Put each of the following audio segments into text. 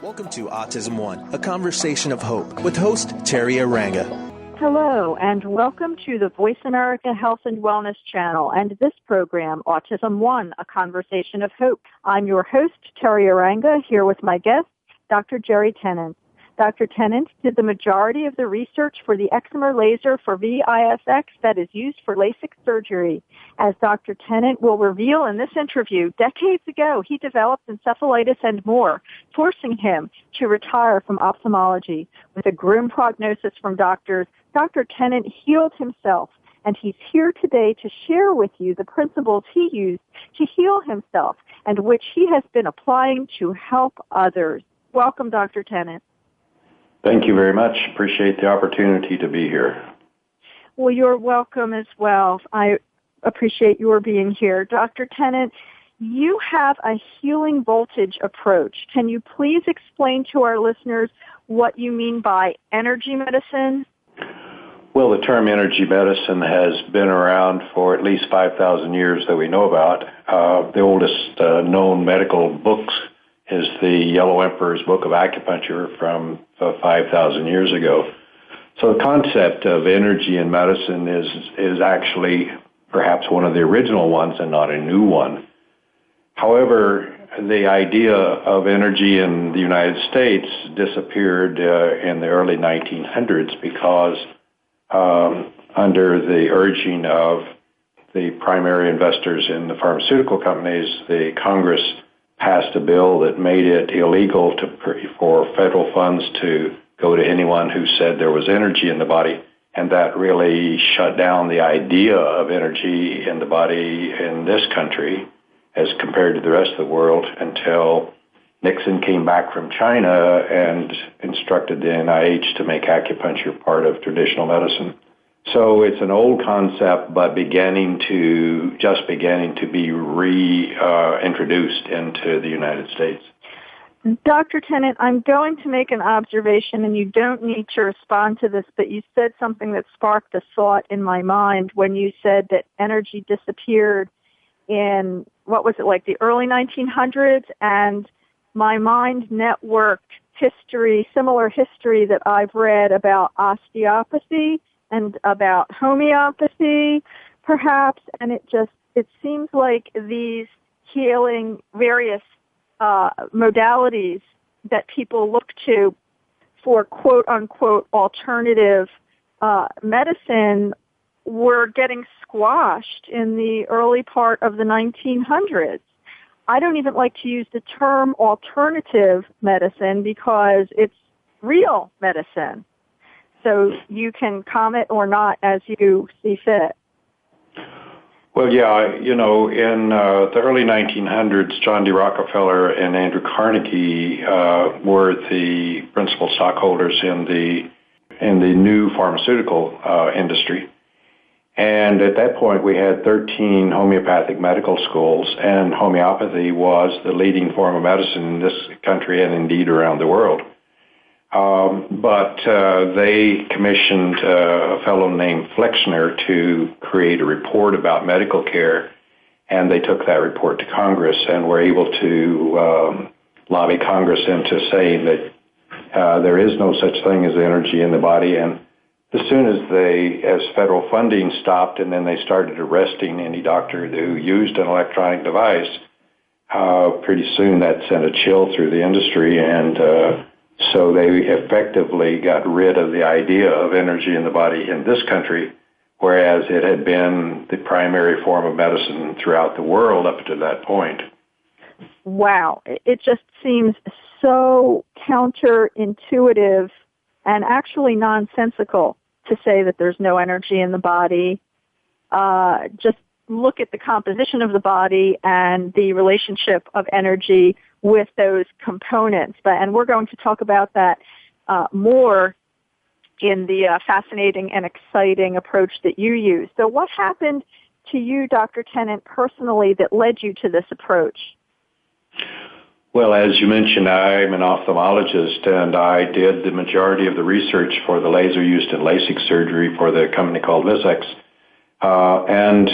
Welcome to AutismOne, a conversation of hope with host Teri Arranga. Hello, and welcome to the Voice America Health and Wellness channel and this program, AutismOne, a conversation of hope. I'm your host, Teri Arranga, here with my guest, Dr. Jerry Tennant. Dr. Tennant did the majority of the research for the excimer laser for VISX that is used for LASIK surgery. As Dr. Tennant will reveal in this interview, decades ago he developed encephalitis and more, forcing him to retire from ophthalmology. With a grim prognosis from doctors, Dr. Tennant healed himself, and he's here today to share with you the principles he used to heal himself and which he has been applying to help others. Welcome, Dr. Tennant. Thank you very much. Appreciate the opportunity to be here. Well, you're welcome as well. I appreciate your being here. Dr. Tennant, you have a healing voltage approach. Can you please explain to our listeners what you mean by energy medicine? Well, the term energy medicine has been around for at least 5,000 years that we know about. The oldest known medical books is the Yellow Emperor's Book of Acupuncture from 5,000 years ago. So the concept of energy in medicine is actually perhaps one of the original ones and not a new one. However, the idea of energy in the United States disappeared in the early 1900s because under the urging of the primary investors in the pharmaceutical companies, the Congress passed a bill that made it illegal for federal funds to go to anyone who said there was energy in the body, and that really shut down the idea of energy in the body in this country as compared to the rest of the world until Nixon came back from China and instructed the NIH to make acupuncture part of traditional medicine. So it's an old concept, but beginning to be reintroduced into the United States. Dr. Tennant, I'm going to make an observation, and you don't need to respond to this, but you said something that sparked a thought in my mind when you said that energy disappeared in, what was it, like the early 1900s, and my mind networked history, similar history that I've read about osteopathy and about homeopathy, perhaps, and it seems like these healing various modalities that people look to for quote-unquote alternative medicine were getting squashed in the early part of the 1900s. I don't even like to use the term alternative medicine because it's real medicine. So you can comment or not as you see fit. Well, yeah, in the early 1900s, John D. Rockefeller and Andrew Carnegie were the principal stockholders in the new pharmaceutical industry. And at that point, we had 13 homeopathic medical schools, and homeopathy was the leading form of medicine in this country and indeed around the world. But they commissioned a fellow named Flexner to create a report about medical care, and they took that report to Congress and were able to lobby Congress into saying that there is no such thing as energy in the body. And as soon as federal funding stopped and then they started arresting any doctor who used an electronic device, pretty soon that sent a chill through the industry, and so they effectively got rid of the idea of energy in the body in this country, whereas it had been the primary form of medicine throughout the world up to that point. Wow. It just seems so counterintuitive and actually nonsensical to say that there's no energy in the body. Just look at the composition of the body and the relationship of energy with those components. And we're going to talk about that more in the fascinating and exciting approach that you use. So what happened to you, Dr. Tennant, personally that led you to this approach? Well, as you mentioned, I'm an ophthalmologist, and I did the majority of the research for the laser used in LASIK surgery for the company called VISX. And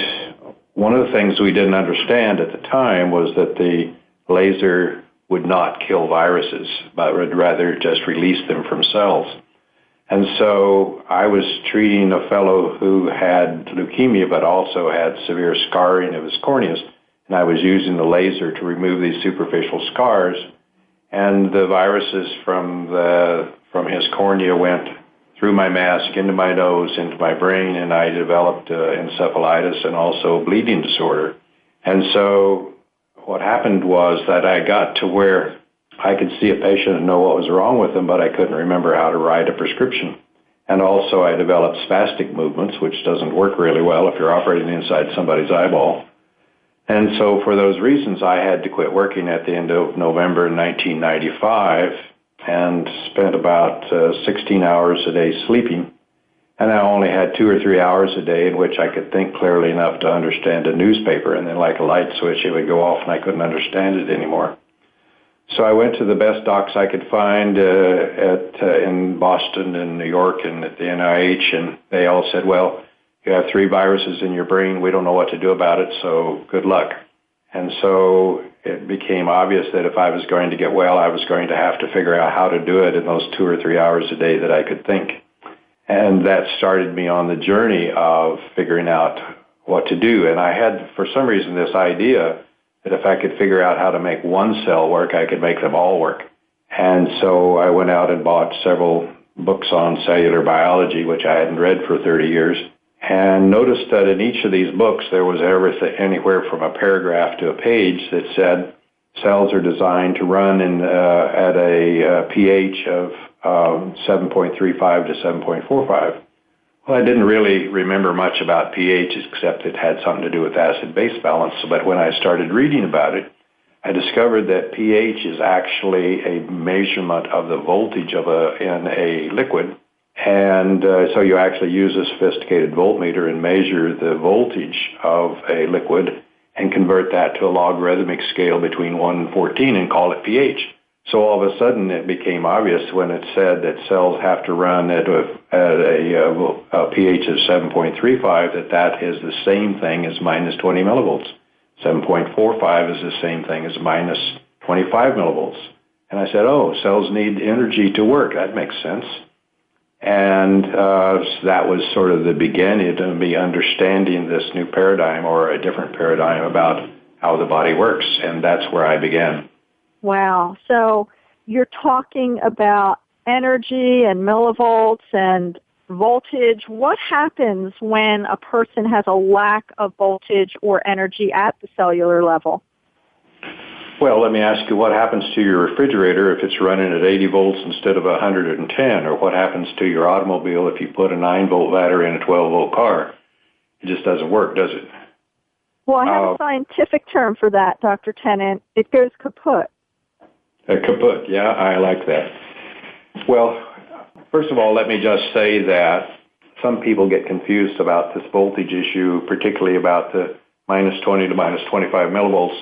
one of the things we didn't understand at the time was that the laser would not kill viruses, but would rather just release them from cells. And so I was treating a fellow who had leukemia but also had severe scarring of his corneas, and I was using the laser to remove these superficial scars, and the viruses from his cornea went through my mask, into my nose, into my brain, and I developed encephalitis and also bleeding disorder. And so what happened was that I got to where I could see a patient and know what was wrong with them, but I couldn't remember how to write a prescription. And also I developed spastic movements, which doesn't work really well if you're operating inside somebody's eyeball. And so for those reasons, I had to quit working at the end of November 1995 and spent about 16 hours a day sleeping. And I only had 2 or 3 hours a day in which I could think clearly enough to understand a newspaper, and then like a light switch, it would go off and I couldn't understand it anymore. So I went to the best docs I could find in Boston and New York and at the NIH, and they all said, well, you have 3 viruses in your brain. We don't know what to do about it, so good luck. And so it became obvious that if I was going to get well, I was going to have to figure out how to do it in those 2 or 3 hours a day that I could think. And that started me on the journey of figuring out what to do. And I had, for some reason, this idea that if I could figure out how to make one cell work, I could make them all work. And so I went out and bought several books on cellular biology, which I hadn't read for 30 years, and noticed that in each of these books there was anywhere from a paragraph to a page that said cells are designed to run at a pH of 7.35 to 7.45. Well, I didn't really remember much about pH except it had something to do with acid-base balance. But when I started reading about it, I discovered that pH is actually a measurement of the voltage in a liquid. And so you actually use a sophisticated voltmeter and measure the voltage of a liquid and convert that to a logarithmic scale between 1 and 14 and call it pH. So all of a sudden it became obvious when it said that cells have to run at a pH of 7.35 that is the same thing as minus 20 millivolts. 7.45 is the same thing as minus 25 millivolts. And I said, oh, cells need energy to work. That makes sense. And that was sort of the beginning of me understanding this new paradigm or a different paradigm about how the body works. And that's where I began. Wow. So you're talking about energy and millivolts and voltage. What happens when a person has a lack of voltage or energy at the cellular level? Well, let me ask you, what happens to your refrigerator if it's running at 80 volts instead of 110? Or what happens to your automobile if you put a 9-volt battery in a 12-volt car? It just doesn't work, does it? Well, I have a scientific term for that, Dr. Tennant. It goes kaput. Kaput, yeah, I like that. Well, first of all, let me just say that some people get confused about this voltage issue, particularly about the minus 20 to minus 25 millivolts.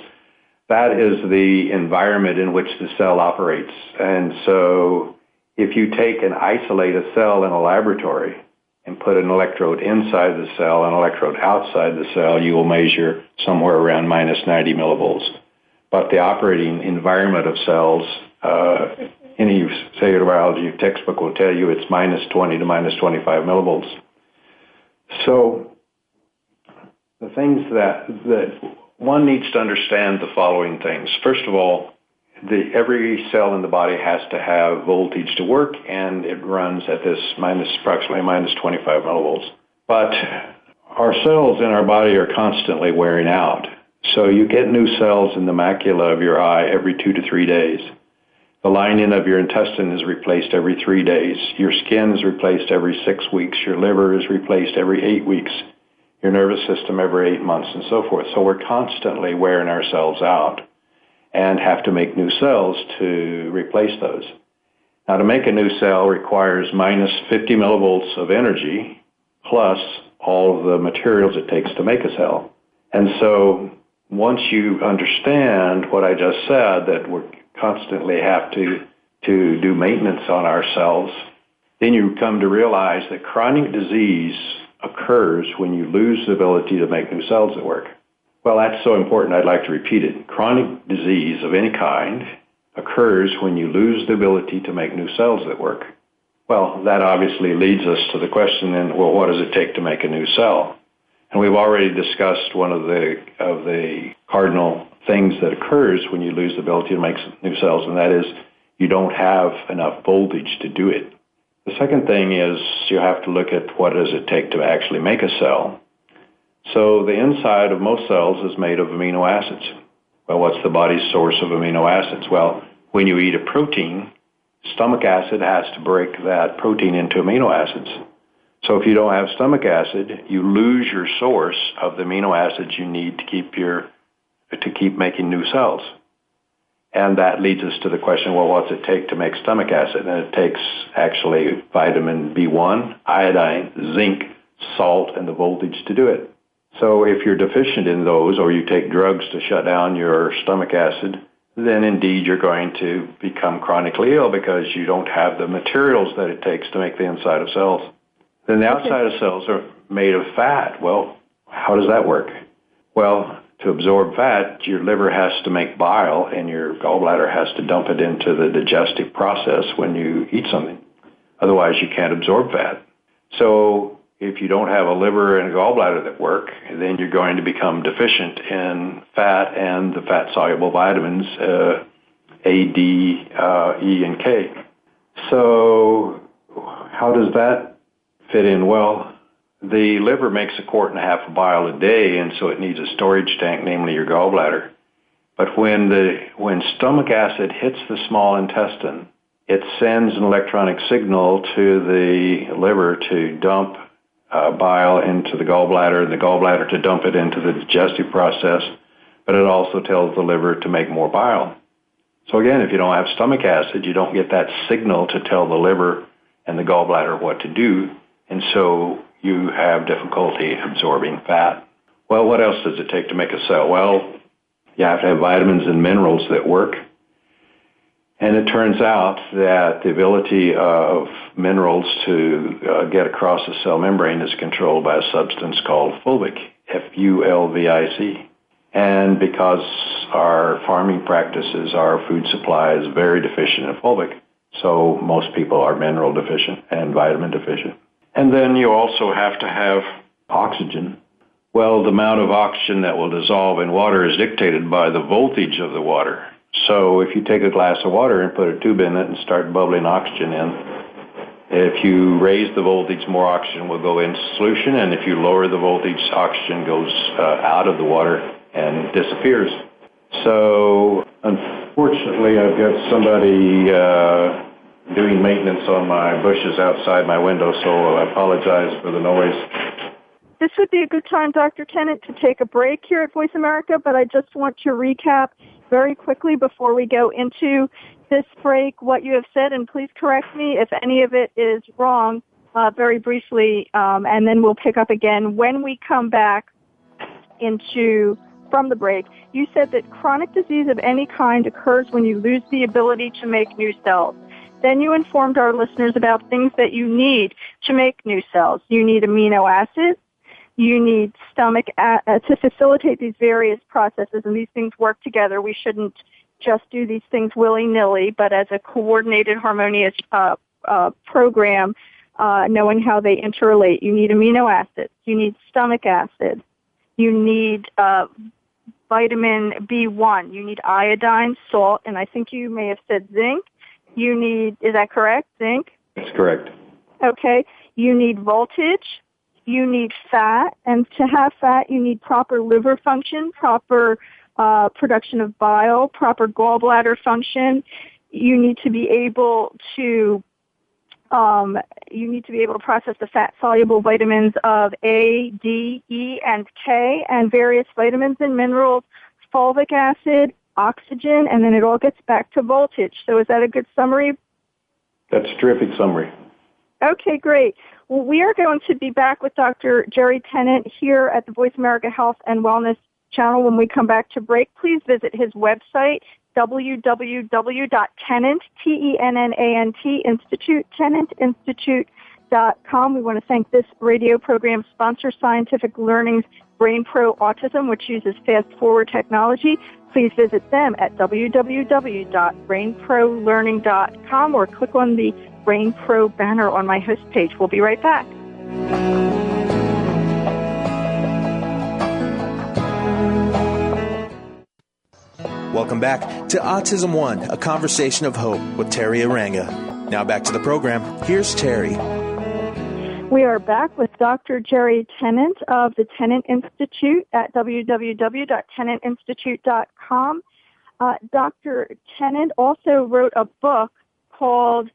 That is the environment in which the cell operates. And so if you take and isolate a cell in a laboratory and put an electrode inside the cell and an electrode outside the cell, you will measure somewhere around minus 90 millivolts. But the operating environment of cells, any cellular biology textbook will tell you it's minus 20 to minus 25 millivolts. So the things that one needs to understand the following things. First of all, every cell in the body has to have voltage to work, and it runs at this approximately minus 25 millivolts. But our cells in our body are constantly wearing out. So you get new cells in the macula of your eye every 2 to 3 days. The lining of your intestine is replaced every 3 days. Your skin is replaced every 6 weeks. Your liver is replaced every 8 weeks. Your nervous system every 8 months, and so forth. So we're constantly wearing ourselves out and have to make new cells to replace those. Now, to make a new cell requires minus 50 millivolts of energy plus all of the materials it takes to make a cell. And so once you understand what I just said, that we constantly have to do maintenance on our cells, then you come to realize that chronic disease occurs when you lose the ability to make new cells that work. Well, that's so important, I'd like to repeat it. Chronic disease of any kind occurs when you lose the ability to make new cells that work. Well, that obviously leads us to the question then, well, what does it take to make a new cell? And we've already discussed one of the cardinal things that occurs when you lose the ability to make new cells, and that is you don't have enough voltage to do it. The second thing is you have to look at what does it take to actually make a cell. So the inside of most cells is made of amino acids. Well, what's the body's source of amino acids? Well, when you eat a protein, stomach acid has to break that protein into amino acids. So if you don't have stomach acid, you lose your source of the amino acids you need to keep making new cells. And that leads us to the question, well, what's it take to make stomach acid? And it takes actually vitamin B1, iodine, zinc, salt, and the voltage to do it. So if you're deficient in those, or you take drugs to shut down your stomach acid, then indeed you're going to become chronically ill because you don't have the materials that it takes to make the inside of cells. Then the outside of cells are made of fat. Well, how does that work? Well, to absorb fat, your liver has to make bile, and your gallbladder has to dump it into the digestive process when you eat something. Otherwise, you can't absorb fat. So if you don't have a liver and a gallbladder that work, then you're going to become deficient in fat and the fat-soluble vitamins A, D, E, and K. So how does that fit in? Well, the liver makes 1.5 quarts of bile a day, and so it needs a storage tank, namely your gallbladder. But when stomach acid hits the small intestine, it sends an electronic signal to the liver to dump bile into the gallbladder, and the gallbladder to dump it into the digestive process, but it also tells the liver to make more bile. So again, if you don't have stomach acid, you don't get that signal to tell the liver and the gallbladder what to do, and so you have difficulty absorbing fat. Well, what else does it take to make a cell? Well, you have to have vitamins and minerals that work. And it turns out that the ability of minerals to get across the cell membrane is controlled by a substance called Fulvic, Fulvic. And because our farming practices, our food supply is very deficient in Fulvic, so most people are mineral deficient and vitamin deficient. And then you also have to have oxygen. Well, the amount of oxygen that will dissolve in water is dictated by the voltage of the water. So if you take a glass of water and put a tube in it and start bubbling oxygen in, if you raise the voltage, more oxygen will go into solution, and if you lower the voltage, oxygen goes out of the water and disappears. So unfortunately, I've got somebody doing maintenance on my bushes outside my window, so I apologize for the noise. This would be a good time, Dr. Tennant, to take a break here at Voice America, but I just want to recap very quickly before we go into this break what you have said, and please correct me if any of it is wrong very briefly, and then we'll pick up again when we come back from the break. You said that chronic disease of any kind occurs when you lose the ability to make new cells. Then you informed our listeners about things that you need to make new cells. You need amino acids. You need stomach to facilitate these various processes, and these things work together. We shouldn't just do these things willy-nilly, but as a coordinated, harmonious program, knowing how they interrelate. You need amino acids. You need stomach acid. You need vitamin B1. You need iodine, salt, and I think you may have said zinc. You need, is that correct, zinc? That's correct. Okay. You need voltage. You need fat, and to have fat, you need proper liver function, proper production of bile, proper gallbladder function. You need to be able to process the fat-soluble vitamins of A, D, E, and K, and various vitamins and minerals, fulvic acid, oxygen, and then it all gets back to voltage. So is that a good summary? That's a terrific summary. Okay, great. Well, we are going to be back with Dr. Jerry Tennant here at the Voice America Health and Wellness channel when we come back to break. Please visit his website, www.tennant, Tennant Institute, brainpro.com. We want to thank this radio program sponsor, Scientific Learning's BrainPro Autism, which uses fast-forward technology. Please visit them at www.brainprolearning.com or click on the BrainPro banner on my host page. We'll be right back. Welcome back to Autism One, a conversation of hope with Teri Arranga. Now back to the program. Here's Teri. We are back with Dr. Jerry Tennant of the Tennant Institute at www.tennantinstitute.com. Dr. Tennant also wrote a book called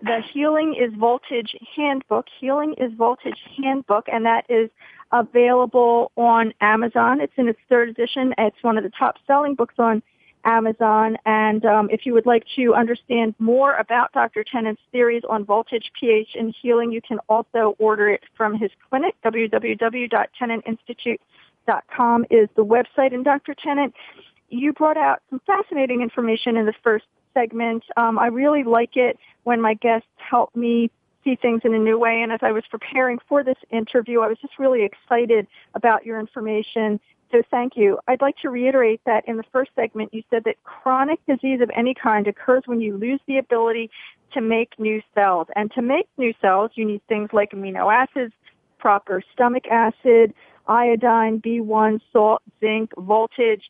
The Healing is Voltage Handbook, and that is available on Amazon. It's in its third edition. It's one of the top-selling books on Amazon. And if you would like to understand more about Dr. Tennant's theories on voltage, pH, and healing, you can also order it from his clinic. www.tennantinstitute.com is the website. And Dr. Tennant, you brought out some fascinating information in the first segment. I really like it when my guests help me see things in a new way. And as I was preparing for this interview, I was just really excited about your information. So thank you. I'd like to reiterate that in the first segment, you said that chronic disease of any kind occurs when you lose the ability to make new cells. And to make new cells, you need things like amino acids, proper stomach acid, iodine, B1, salt, zinc, voltage,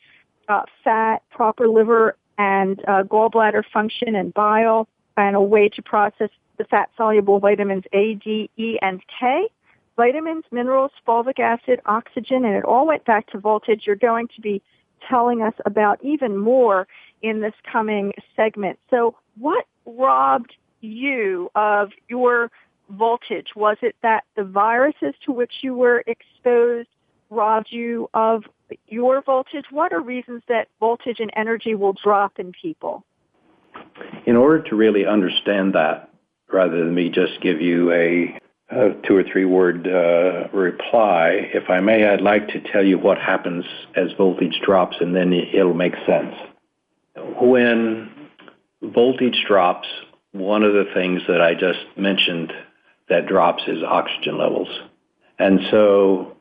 fat, proper liver and gallbladder function and bile, and a way to process the fat-soluble vitamins A, D, E, and K. Vitamins, minerals, fulvic acid, oxygen, and it all went back to voltage. You're going to be telling us about even more in this coming segment. So what robbed you of your voltage? Was it that the viruses to which you were exposed robbed you of your voltage? What are reasons that voltage and energy will drop in people? In order to really understand that, rather than me just give you a 2 or 3 word reply, if I may, I'd like to tell you what happens as voltage drops, and then it'll make sense. When voltage drops, one of the things that I just mentioned that drops is oxygen levels. And so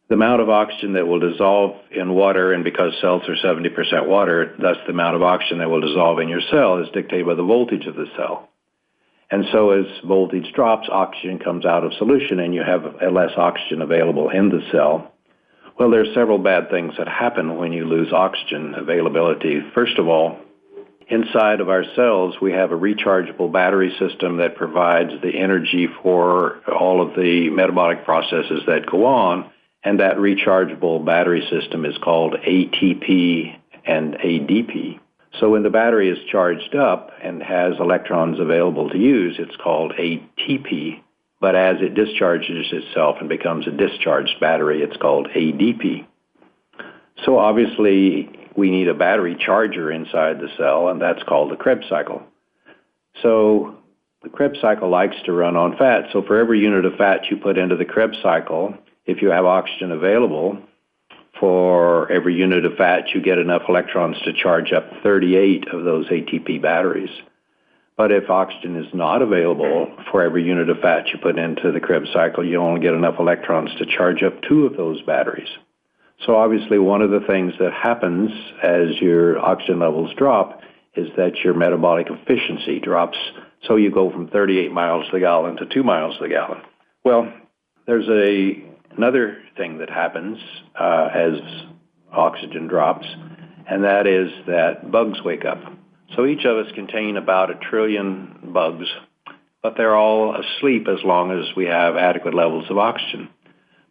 the amount of oxygen that will dissolve in water, and because cells are 70% water, thus the amount of oxygen that will dissolve in your cell is dictated by the voltage of the cell. And so as voltage drops, oxygen comes out of solution and you have less oxygen available in the cell. Well, there are several bad things that happen when you lose oxygen availability. First of all, inside of our cells, we have a rechargeable battery system that provides the energy for all of the metabolic processes that go on, and that rechargeable battery system is called ATP and ADP. So when the battery is charged up and has electrons available to use, it's called ATP. But as it discharges itself and becomes a discharged battery, it's called ADP. So obviously, we need a battery charger inside the cell, and that's called the Krebs cycle. So the Krebs cycle likes to run on fat. So for every unit of fat you put into the Krebs cycle, if you have oxygen available, for every unit of fat, you get enough electrons to charge up 38 of those ATP batteries. But if oxygen is not available, for every unit of fat you put into the Krebs cycle, you only get enough electrons to charge up 2 of those batteries. So obviously one of the things that happens as your oxygen levels drop is that your metabolic efficiency drops. So you go from 38 miles to the gallon to 2 miles to the gallon. Well, there's another thing that happens as oxygen drops, and that is that bugs wake up. So each of us contain about 1 trillion bugs, but they're all asleep as long as we have adequate levels of oxygen.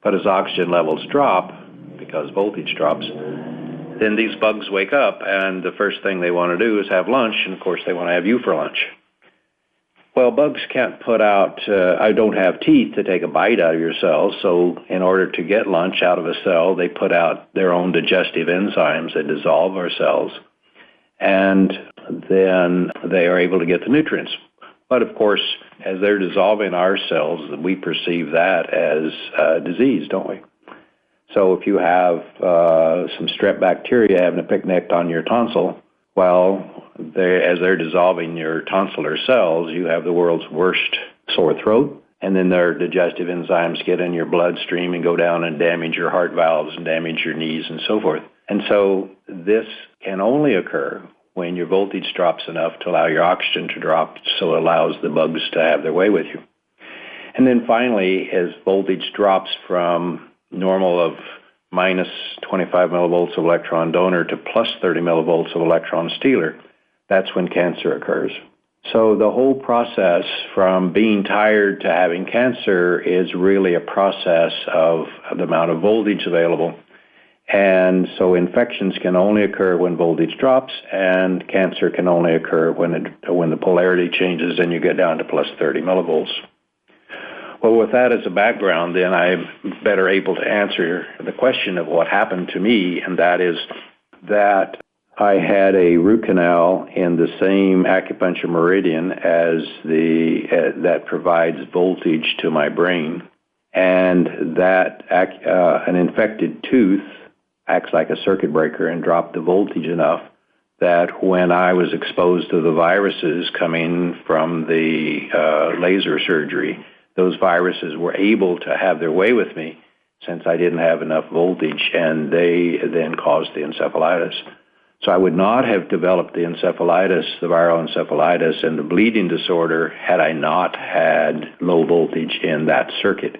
But as oxygen levels drop, because voltage drops, then these bugs wake up, and the first thing they want to do is have lunch, and of course they want to have you for lunch. Well, bugs can't put out, I don't have teeth to take a bite out of your cells, so in order to get lunch out of a cell, they put out their own digestive enzymes that dissolve our cells, and then they are able to get the nutrients. But of course, as they're dissolving our cells, we perceive that as disease, don't we? So if you have some strep bacteria having a picnic on your tonsil, well, as they're dissolving your tonsillar cells, you have the world's worst sore throat, and then their digestive enzymes get in your bloodstream and go down and damage your heart valves and damage your knees and so forth. And so this can only occur when your voltage drops enough to allow your oxygen to drop, so it allows the bugs to have their way with you. And then finally, as voltage drops from normal of minus 25 millivolts of electron donor to plus 30 millivolts of electron stealer, that's when cancer occurs. So the whole process from being tired to having cancer is really a process of the amount of voltage available. And so infections can only occur when voltage drops, and cancer can only occur when the polarity changes and you get down to plus 30 millivolts. Well, with that as a background, then I'm better able to answer the question of what happened to me, and that is that I had a root canal in the same acupuncture meridian as that provides voltage to my brain, and that an infected tooth acts like a circuit breaker and dropped the voltage enough that when I was exposed to the viruses coming from the laser surgery, those viruses were able to have their way with me since I didn't have enough voltage, and they then caused the encephalitis. So I would not have developed the encephalitis, the viral encephalitis, and the bleeding disorder had I not had low voltage in that circuit.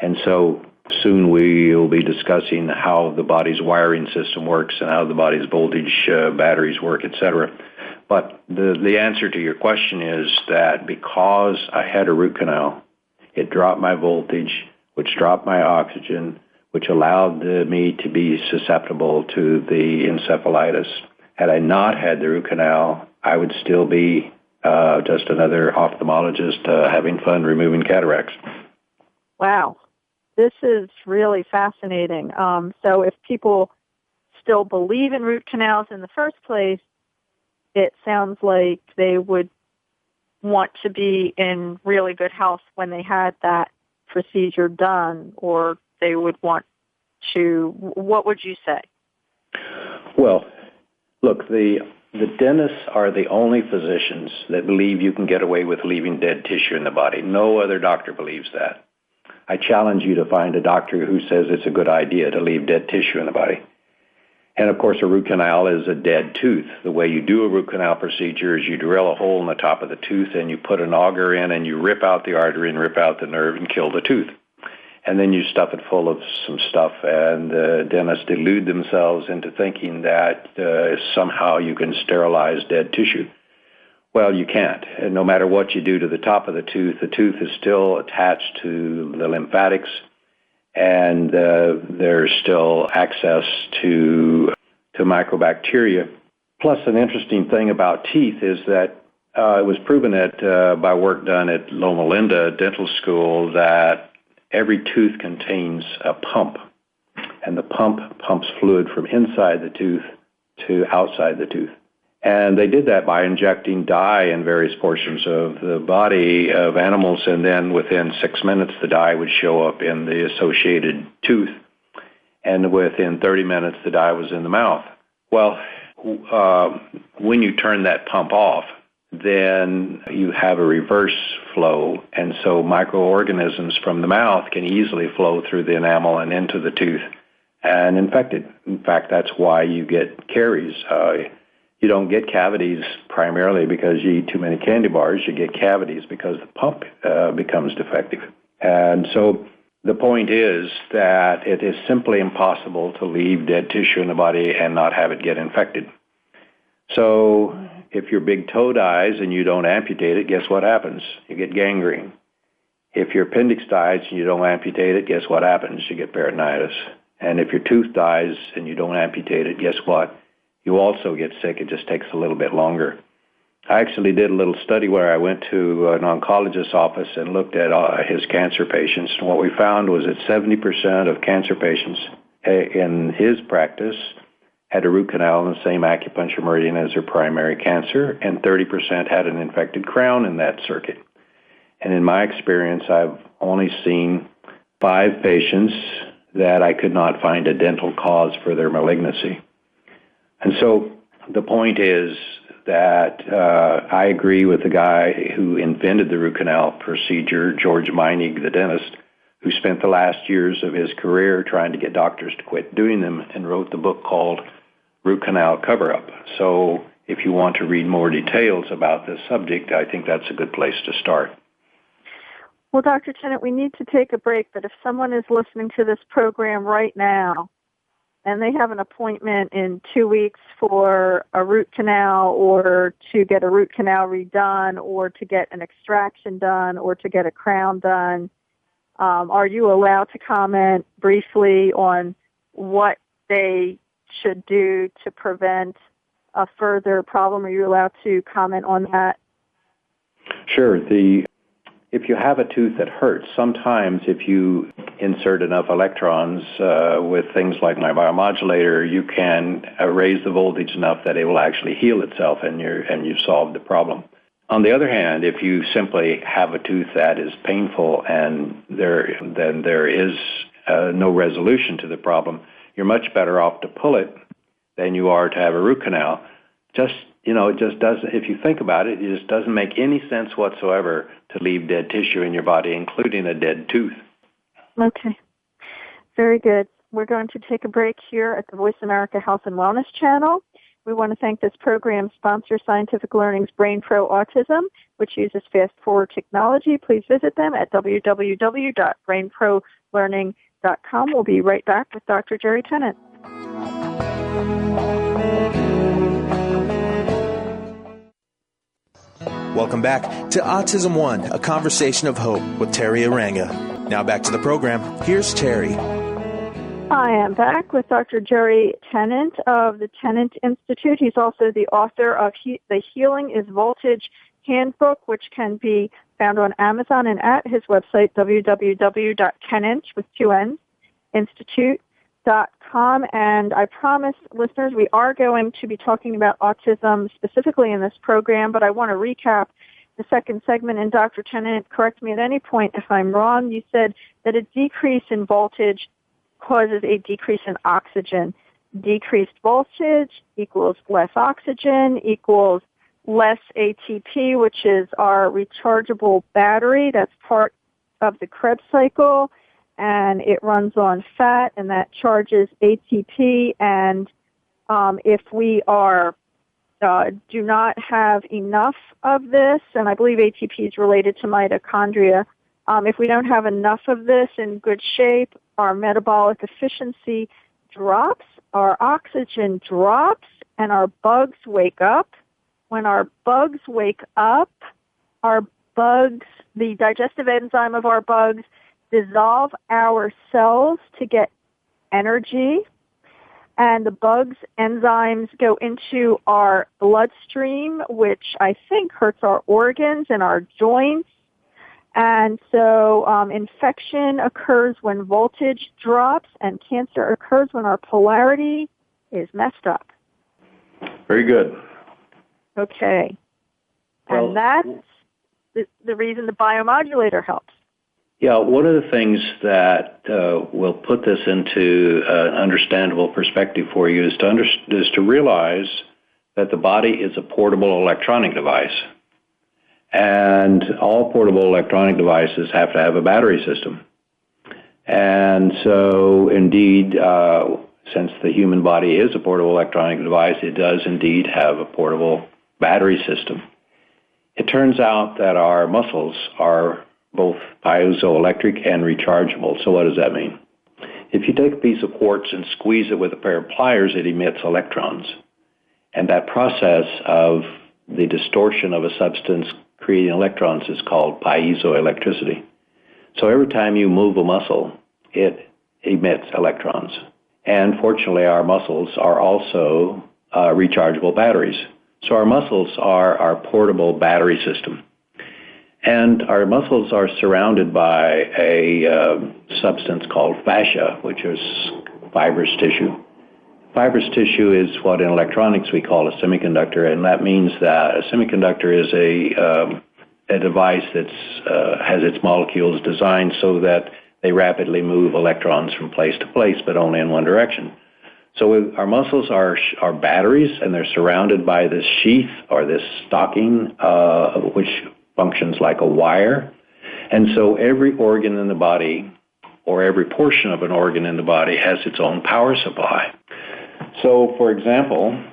And so soon we will be discussing how the body's wiring system works and how the body's voltage batteries work, etc. But the answer to your question is that because I had a root canal, it dropped my voltage, which dropped my oxygen, which allowed me to be susceptible to the encephalitis. Had I not had the root canal, I would still be just another ophthalmologist having fun removing cataracts. Wow. This is really fascinating. So if people still believe in root canals in the first place, it sounds like they would want to be in really good health when they had that procedure done, or they would want to, what would you say? Well, look, the dentists are the only physicians that believe you can get away with leaving dead tissue in the body. No other doctor believes that. I challenge you to find a doctor who says it's a good idea to leave dead tissue in the body. And, of course, a root canal is a dead tooth. The way you do a root canal procedure is you drill a hole in the top of the tooth and you put an auger in and you rip out the artery and rip out the nerve and kill the tooth. And then you stuff it full of some stuff, and dentists delude themselves into thinking that somehow you can sterilize dead tissue. Well, you can't. And no matter what you do to the top of the tooth is still attached to the lymphatics, and there's still access to microbacteria. Plus, an interesting thing about teeth is that it was proven that by work done at Loma Linda Dental School that every tooth contains a pump, and the pump pumps fluid from inside the tooth to outside the tooth. And they did that by injecting dye in various portions of the body of animals, and then within 6 minutes the dye would show up in the associated tooth, and within 30 minutes the dye was in the mouth. Well, when you turn that pump off, then you have a reverse flow, and so microorganisms from the mouth can easily flow through the enamel and into the tooth and infect it. In fact, that's why you get caries. You don't get cavities primarily because you eat too many candy bars. You get cavities because the pump becomes defective. And so the point is that it is simply impossible to leave dead tissue in the body and not have it get infected. So if your big toe dies and you don't amputate it, guess what happens? You get gangrene. If your appendix dies and you don't amputate it, guess what happens? You get peritonitis. And if your tooth dies and you don't amputate it, guess what? You also get sick. It just takes a little bit longer. I actually did a little study where I went to an oncologist's office and looked at his cancer patients. And what we found was that 70% of cancer patients in his practice had a root canal in the same acupuncture meridian as their primary cancer, and 30% had an infected crown in that circuit. And in my experience, I've only seen 5 patients that I could not find a dental cause for their malignancy. And so the point is that I agree with the guy who invented the root canal procedure, George Meinig, the dentist, who spent the last years of his career trying to get doctors to quit doing them and wrote the book called Root Canal Cover-Up. So if you want to read more details about this subject, I think that's a good place to start. Well, Dr. Tennant, we need to take a break, but if someone is listening to this program right now and they have an appointment in 2 weeks for a root canal or to get a root canal redone or to get an extraction done or to get a crown done, are you allowed to comment briefly on what they should do to prevent a further problem? Are you allowed to comment on that? Sure. If you have a tooth that hurts, sometimes if you insert enough electrons with things like my biomodulator, you can raise the voltage enough that it will actually heal itself and you've solved the problem. On the other hand, if you simply have a tooth that is painful and then there is no resolution to the problem, you're much better off to pull it than you are to have a root canal. It just doesn't, if you think about it, it just doesn't make any sense whatsoever to leave dead tissue in your body, including a dead tooth. Okay. Very good. We're going to take a break here at the Voice America Health and Wellness channel. We want to thank this program's sponsor, Scientific Learning's Brain Pro Autism, which uses fast-forward technology. Please visit them at www.brainprolearning.com. We'll be right back with Dr. Jerry Tennant. Welcome back to Autism One, a conversation of hope with Teri Arranga. Now back to the program. Here's Teri. I am back with Dr. Jerry Tennant of the Tennant Institute. He's also the author of The Healing is Voltage Handbook, which can be found on Amazon and at his website, www.tennant, with two N's, institute.com. And I promise listeners we are going to be talking about autism specifically in this program, but I want to recap the second segment. And Dr. Tennant, correct me at any point if I'm wrong. You said that a decrease in voltage causes a decrease in oxygen. Decreased voltage equals less oxygen equals less ATP, which is our rechargeable battery. That's part of the Krebs cycle, and it runs on fat, and that charges ATP. And if we do not have enough of this, and I believe ATP is related to mitochondria, if we don't have enough of this in good shape, our metabolic efficiency drops, our oxygen drops, and our bugs wake up. When our bugs wake up, the digestive enzyme of our bugs dissolve our cells to get energy, and the bugs' enzymes go into our bloodstream, which I think hurts our organs and our joints. And so infection occurs when voltage drops, and cancer occurs when our polarity is messed up. Very good. Okay. Well, and that's the reason the biomodulator helps. Yeah, one of the things that will put this into an understandable perspective for you is to realize that the body is a portable electronic device. And all portable electronic devices have to have a battery system. And so, indeed, since the human body is a portable electronic device, it does indeed have a portable battery system. It turns out that our muscles are both piezoelectric and rechargeable. So what does that mean? If you take a piece of quartz and squeeze it with a pair of pliers, it emits electrons. And that process of the distortion of a substance creating electrons is called piezoelectricity. So every time you move a muscle, it emits electrons. And fortunately, our muscles are also rechargeable batteries. So our muscles are our portable battery system. And our muscles are surrounded by a substance called fascia, which is fibrous tissue. Fibrous tissue is what in electronics we call a semiconductor, and that means that a semiconductor is a device that has its molecules designed so that they rapidly move electrons from place to place, but only in one direction. So our muscles are batteries, and they're surrounded by this sheath or this stocking, which functions like a wire. And so every organ in the body, or every portion of an organ in the body, has its own power supply. So, for example,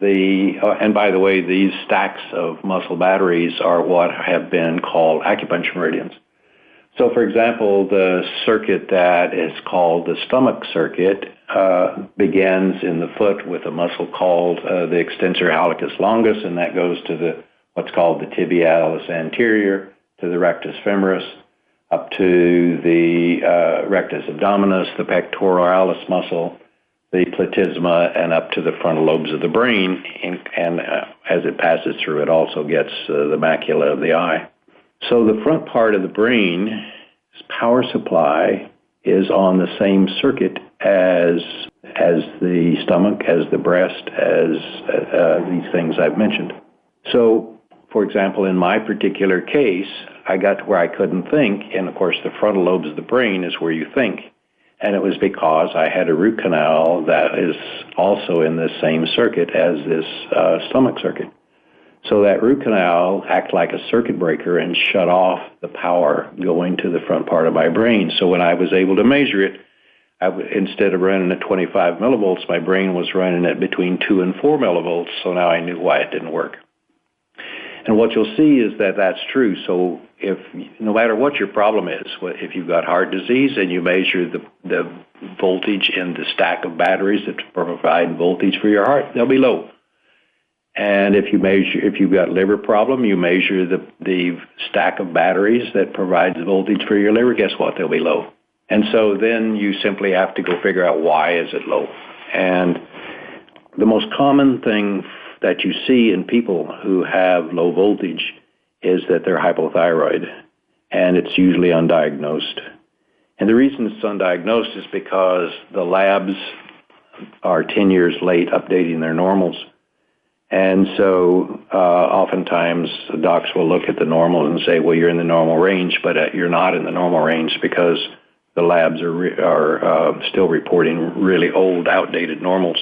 and by the way, these stacks of muscle batteries are what have been called acupuncture meridians. So, for example, the circuit that is called the stomach circuit begins in the foot with a muscle called the extensor hallucis longus, and that goes to what's called the tibialis anterior, to the rectus femoris, up to the rectus abdominis, the pectoralis muscle, the platysma, and up to the frontal lobes of the brain. And as it passes through, it also gets the macula of the eye. So the front part of the brain's power supply is on the same circuit as the stomach, as the breast, as these things I've mentioned. So, for example, in my particular case, I got to where I couldn't think, and of course the frontal lobes of the brain is where you think. And it was because I had a root canal that is also in the same circuit as this stomach circuit. So that root canal acted like a circuit breaker and shut off the power going to the front part of my brain. So when I was able to measure it, instead of running at 25 millivolts, my brain was running at between 2 and 4 millivolts, so now I knew why it didn't work. And what you'll see is that that's true. So no matter what your problem is, if you've got heart disease and you measure the voltage in the stack of batteries that provide voltage for your heart, they'll be low. And if you've got liver problem, you measure the stack of batteries that provides voltage for your liver, guess what? They'll be low. And so then you simply have to go figure out why is it low. And the most common thing that you see in people who have low voltage is that they're hypothyroid, and it's usually undiagnosed. And the reason it's undiagnosed is because the labs are 10 years late updating their normals. And so oftentimes the docs will look at the normals and say, well, you're in the normal range, but you're not in the normal range because the labs are still reporting really old, outdated normals.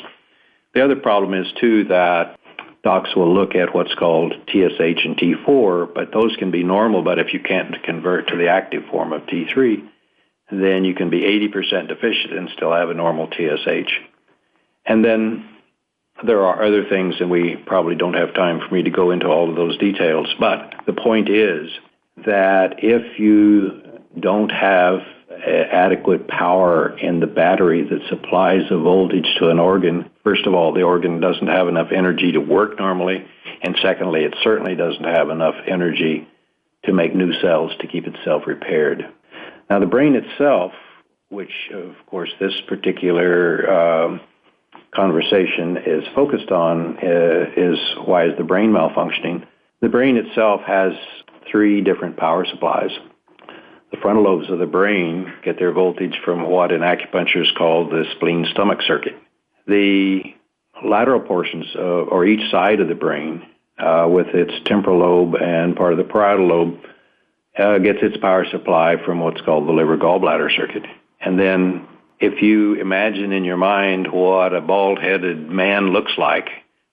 The other problem is, too, that docs will look at what's called TSH and T4, but those can be normal, but if you can't convert to the active form of T3, then you can be 80% deficient and still have a normal TSH. And then there are other things, and we probably don't have time for me to go into all of those details, but the point is that if you don't have adequate power in the battery that supplies the voltage to an organ, first of all, the organ doesn't have enough energy to work normally, and secondly, it certainly doesn't have enough energy to make new cells to keep itself repaired. Now, the brain itself, which, of course, this particular conversation is focused on, is why is the brain malfunctioning? The brain itself has 3 different power supplies. The frontal lobes of the brain get their voltage from what in acupuncture is called the spleen-stomach circuit. The lateral portions, or each side of the brain, with its temporal lobe and part of the parietal lobe, gets its power supply from what's called the liver-gallbladder circuit. And then if you imagine in your mind what a bald-headed man looks like,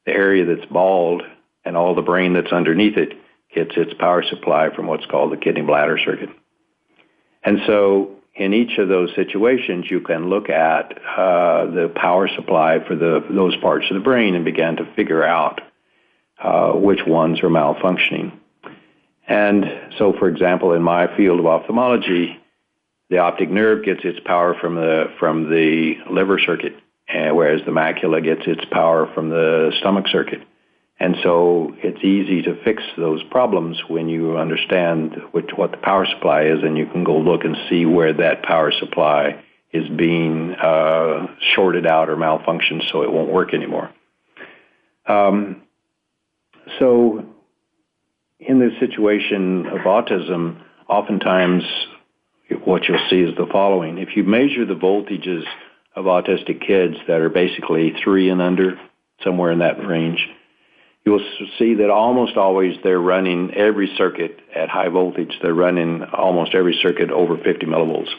the area that's bald and all the brain that's underneath it gets its power supply from what's called the kidney-bladder circuit. And so in each of those situations, you can look at the power supply for those parts of the brain and begin to figure out which ones are malfunctioning. And so, for example, in my field of ophthalmology, the optic nerve gets its power from the liver circuit, whereas the macula gets its power from the stomach circuit. And so it's easy to fix those problems when you understand what the power supply is, and you can go look and see where that power supply is being shorted out or malfunctioned so it won't work anymore. So in the situation of autism, oftentimes what you'll see is the following. If you measure the voltages of autistic kids that are basically 3 and under, somewhere in that range, you'll see that almost always they're running every circuit at high voltage. They're running almost every circuit over 50 millivolts.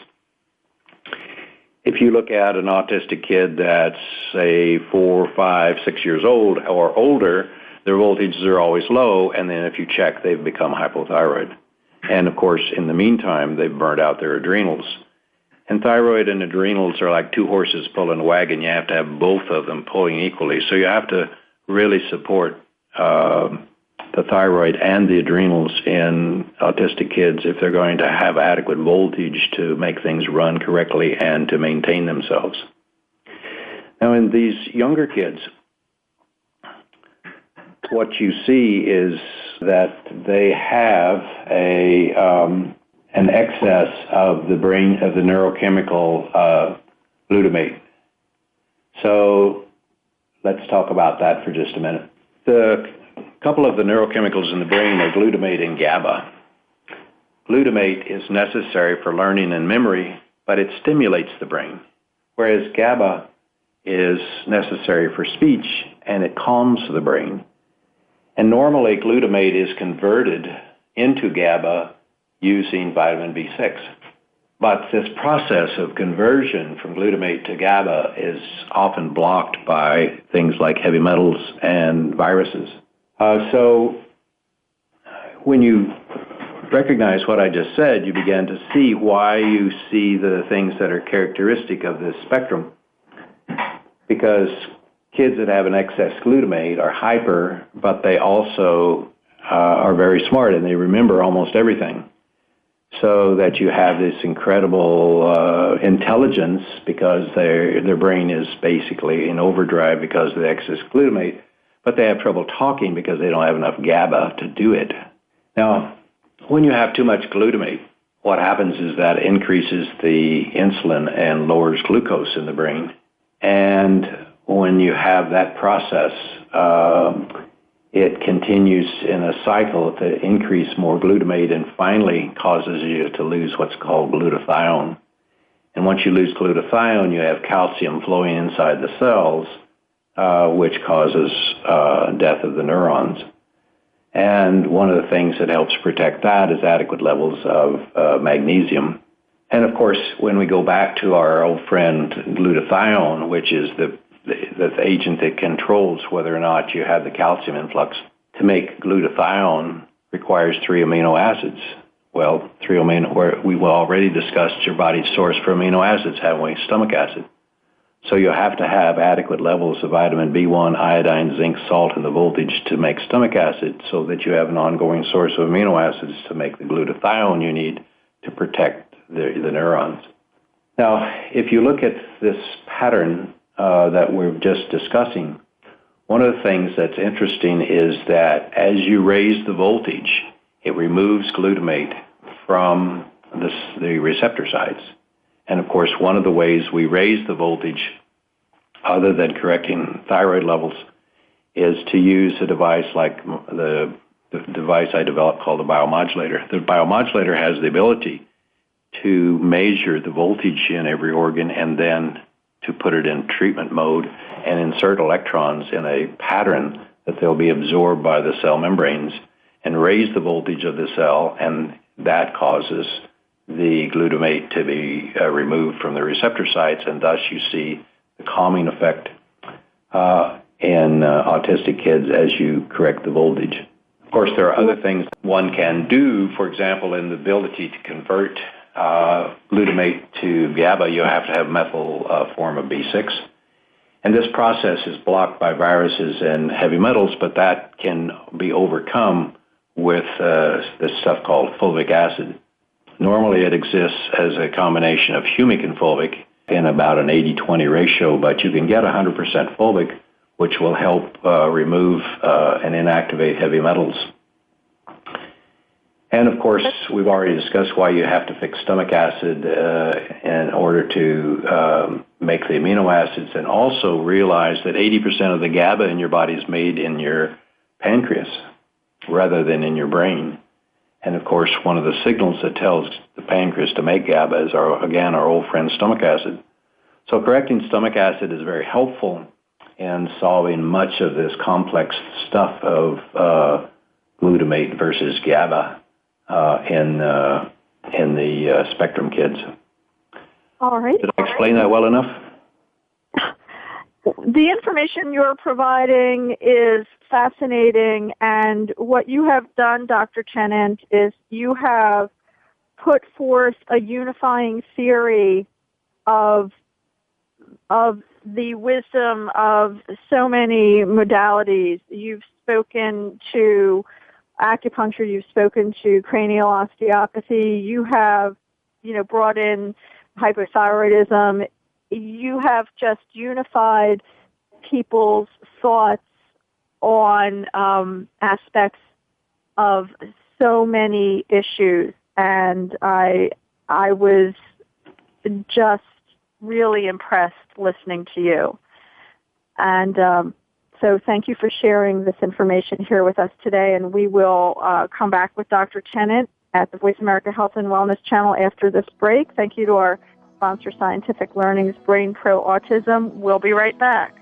if you look at an autistic kid that's, say, 4, 5, 6 years old or older, their voltages are always low, and then if you check, they've become hypothyroid. And, of course, in the meantime, they've burned out their adrenals. And thyroid and adrenals are like two horses pulling a wagon. You have to have both of them pulling equally. So you have to really support the thyroid and the adrenals in autistic kids if they're going to have adequate voltage to make things run correctly and to maintain themselves. Now, in these younger kids, what you see is that they have an excess of the brain, of the neurochemical glutamate. So let's talk about that for just a minute. The couple of the neurochemicals in the brain are glutamate and Gaba. Glutamate is necessary for learning and memory, but it stimulates the brain, whereas Gaba is necessary for speech, and it calms the brain. And normally, glutamate is converted into Gaba using vitamin B6. But this process of conversion from glutamate to Gaba is often blocked by things like heavy metals and viruses. So when you recognize what I just said, you begin to see why you see the things that are characteristic of this spectrum. Because kids that have an excess glutamate are hyper, but they also are very smart and they remember almost everything. So that you have this incredible intelligence because their brain is basically in overdrive because of the excess glutamate, but they have trouble talking because they don't have enough GABA to do it. Now, when you have too much glutamate, what happens is that it increases the insulin and lowers glucose in the brain. And when you have that process, it continues in a cycle to increase more glutamate and finally causes you to lose what's called glutathione. And once you lose glutathione, you have calcium flowing inside the cells, which causes death of the neurons. And one of the things that helps protect that is adequate levels of magnesium. And of course, when we go back to our old friend glutathione, which is the agent that controls whether or not you have the calcium influx, to make glutathione requires 3 amino acids. Well, we've already discussed your body's source for amino acids, haven't we? Stomach acid. So you have to have adequate levels of vitamin B1, iodine, zinc, salt, and the voltage to make stomach acid so that you have an ongoing source of amino acids to make the glutathione you need to protect the neurons. Now, if you look at this pattern that we're just discussing, one of the things that's interesting is that as you raise the voltage, it removes glutamate from the receptor sites. And of course, one of the ways we raise the voltage, other than correcting thyroid levels, is to use a device like the device I developed called the biomodulator. The biomodulator has the ability to measure the voltage in every organ and then to put it in treatment mode and insert electrons in a pattern that they'll be absorbed by the cell membranes and raise the voltage of the cell, and that causes the glutamate to be removed from the receptor sites, and thus you see the calming effect in autistic kids as you correct the voltage. Of course, there are other things one can do. For example, in the ability to convert glutamate to GABA, you have to have methyl form of B6. And this process is blocked by viruses and heavy metals, but that can be overcome with this stuff called fulvic acid. Normally it exists as a combination of humic and fulvic in about an 80-20 ratio, but you can get 100% fulvic, which will help remove and inactivate heavy metals. And of course, we've already discussed why you have to fix stomach acid in order to make the amino acids, and also realize that 80% of the GABA in your body is made in your pancreas rather than in your brain. And of course, one of the signals that tells the pancreas to make GABA is, our old friend stomach acid. So correcting stomach acid is very helpful in solving much of this complex stuff of glutamate versus GABA in the spectrum kids. All right. Did I explain that well enough? The information you're providing is fascinating, and what you have done, Dr. Tennant, is you have put forth a unifying theory of the wisdom of so many modalities. You've spoken to acupuncture, you've spoken to cranial osteopathy, you have, brought in hypothyroidism. You have just unified people's thoughts on aspects of so many issues, and I was just really impressed listening to you. And so thank you for sharing this information here with us today, and we will come back with Dr. Tennant at the Voice America Health and Wellness channel after this break. Thank you to our sponsor, Scientific Learning's Brain Pro Autism. We'll be right back.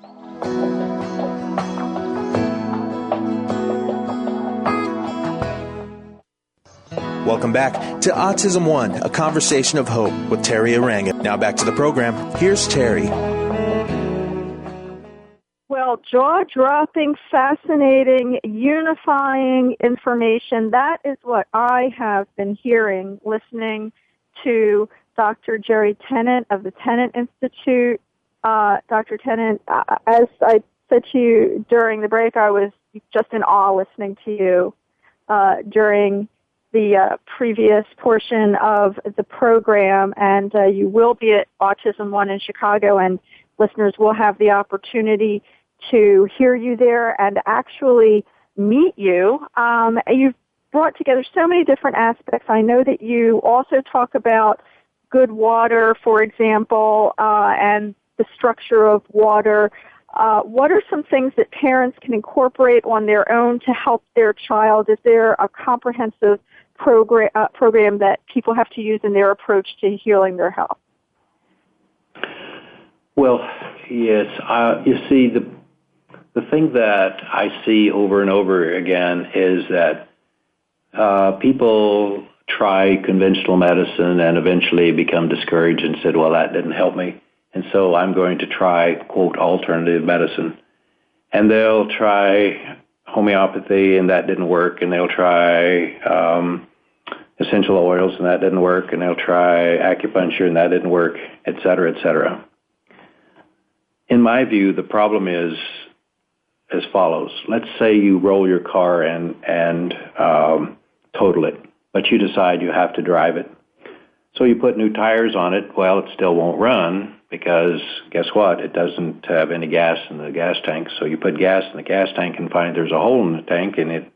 Welcome back to Autism One, a conversation of hope with Teri Arranga. Now back to the program. Here's Teri. Well, jaw-dropping, fascinating, unifying information. That is what I have been hearing, listening to Dr. Jerry Tennant of the Tennant Institute. Dr. Tennant, as I said to you during the break, I was just in awe listening to you during the previous portion of the program, and you will be at AutismOne in Chicago, and listeners will have the opportunity to hear you there and actually meet you. You've brought together so many different aspects. I know that you also talk about good water, for example, and the structure of water. What are some things that parents can incorporate on their own to help their child? Is there a comprehensive program that people have to use in their approach to healing their health? Well, yes. You see, the thing that I see over and over again is that people try conventional medicine and eventually become discouraged and said, well, that didn't help me, and so I'm going to try, quote, alternative medicine. And they'll try homeopathy, and that didn't work, and they'll try essential oils, and that didn't work, and they'll try acupuncture, and that didn't work, et cetera, et cetera. In my view, the problem is as follows. Let's say you roll your car and total it, but you decide you have to drive it. So you put new tires on it. Well, it still won't run because guess what? It doesn't have any gas in the gas tank. So you put gas in the gas tank and find there's a hole in the tank, and it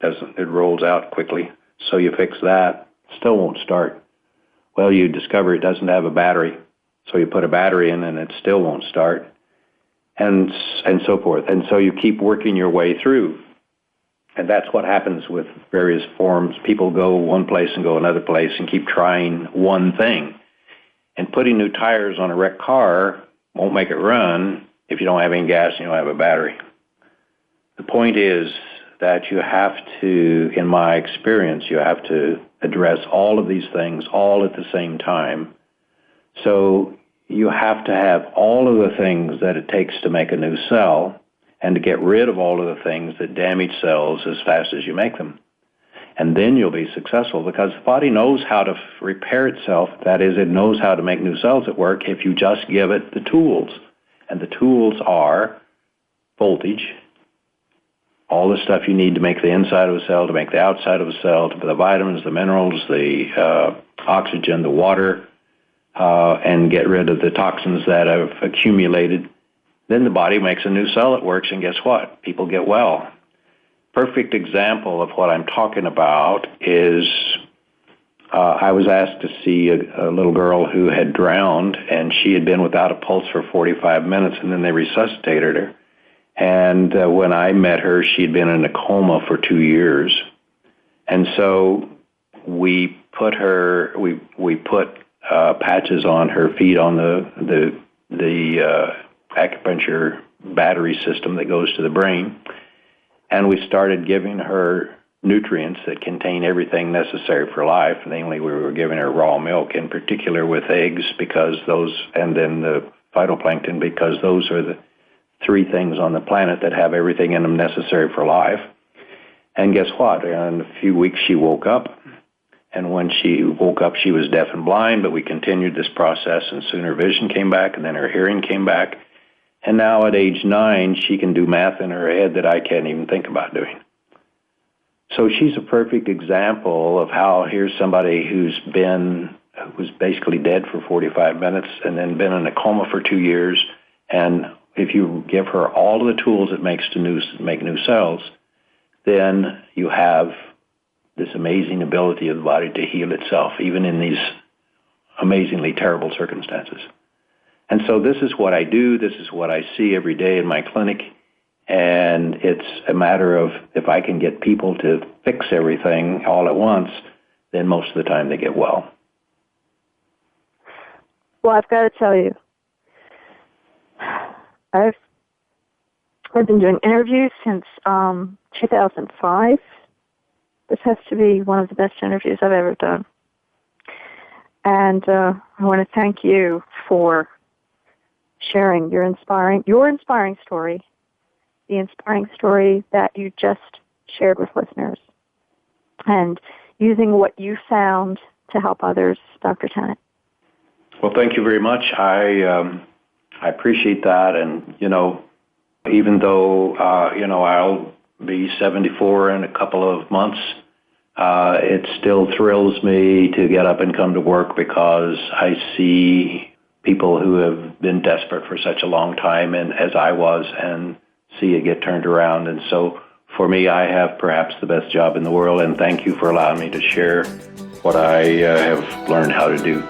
rolls out quickly. So you fix that. Still won't start. Well, you discover it doesn't have a battery. So you put a battery in and it still won't start. And so forth. And so you keep working your way through. And that's what happens with various forms. People go one place and go another place and keep trying one thing. And putting new tires on a wrecked car won't make it run if you don't have any gas and you don't have a battery. The point is that you have to, in my experience, you have to address all of these things all at the same time. So you have to have all of the things that it takes to make a new cell and to get rid of all of the things that damage cells as fast as you make them. And then you'll be successful because the body knows how to repair itself. That is, it knows how to make new cells at work if you just give it the tools. And the tools are voltage, all the stuff you need to make the inside of a cell, to make the outside of a cell, to put the vitamins, the minerals, the oxygen, the water, and get rid of the toxins that have accumulated. Then the body makes a new cell that works, and guess what? People get well. Perfect example of what I'm talking about is I was asked to see a little girl who had drowned, and she had been without a pulse for 45 minutes, and then they resuscitated her. And when I met her, she'd been in a coma for 2 years. And so we put patches on her feet on the acupuncture battery system that goes to the brain. And we started giving her nutrients that contain everything necessary for life. Namely, we were giving her raw milk, in particular with eggs, because those, and then the phytoplankton, because those are the three things on the planet that have everything in them necessary for life. And guess what? In a few weeks, she woke up. And when she woke up, she was deaf and blind, but we continued this process, and soon her vision came back, and then her hearing came back. And now at age 9, she can do math in her head that I can't even think about doing. So she's a perfect example of how here's somebody who was basically dead for 45 minutes and then been in a coma for 2 years. And if you give her all of the tools it makes to make new cells, then you have this amazing ability of the body to heal itself, even in these amazingly terrible circumstances. And so this is what I do. This is what I see every day in my clinic. And it's a matter of if I can get people to fix everything all at once, then most of the time they get well. Well, I've got to tell you, I've been doing interviews since 2005. This has to be one of the best interviews I've ever done. And I want to thank you for sharing your inspiring story, the inspiring story that you just shared with listeners, and using what you found to help others, Dr. Tennant. Well, thank you very much. I appreciate that. And, even though, I'll be 74 in a couple of months, it still thrills me to get up and come to work because I see people who have been desperate for such a long time, and as I was, and see it get turned around. And so for me, I have perhaps the best job in the world, and thank you for allowing me to share what I have learned how to do.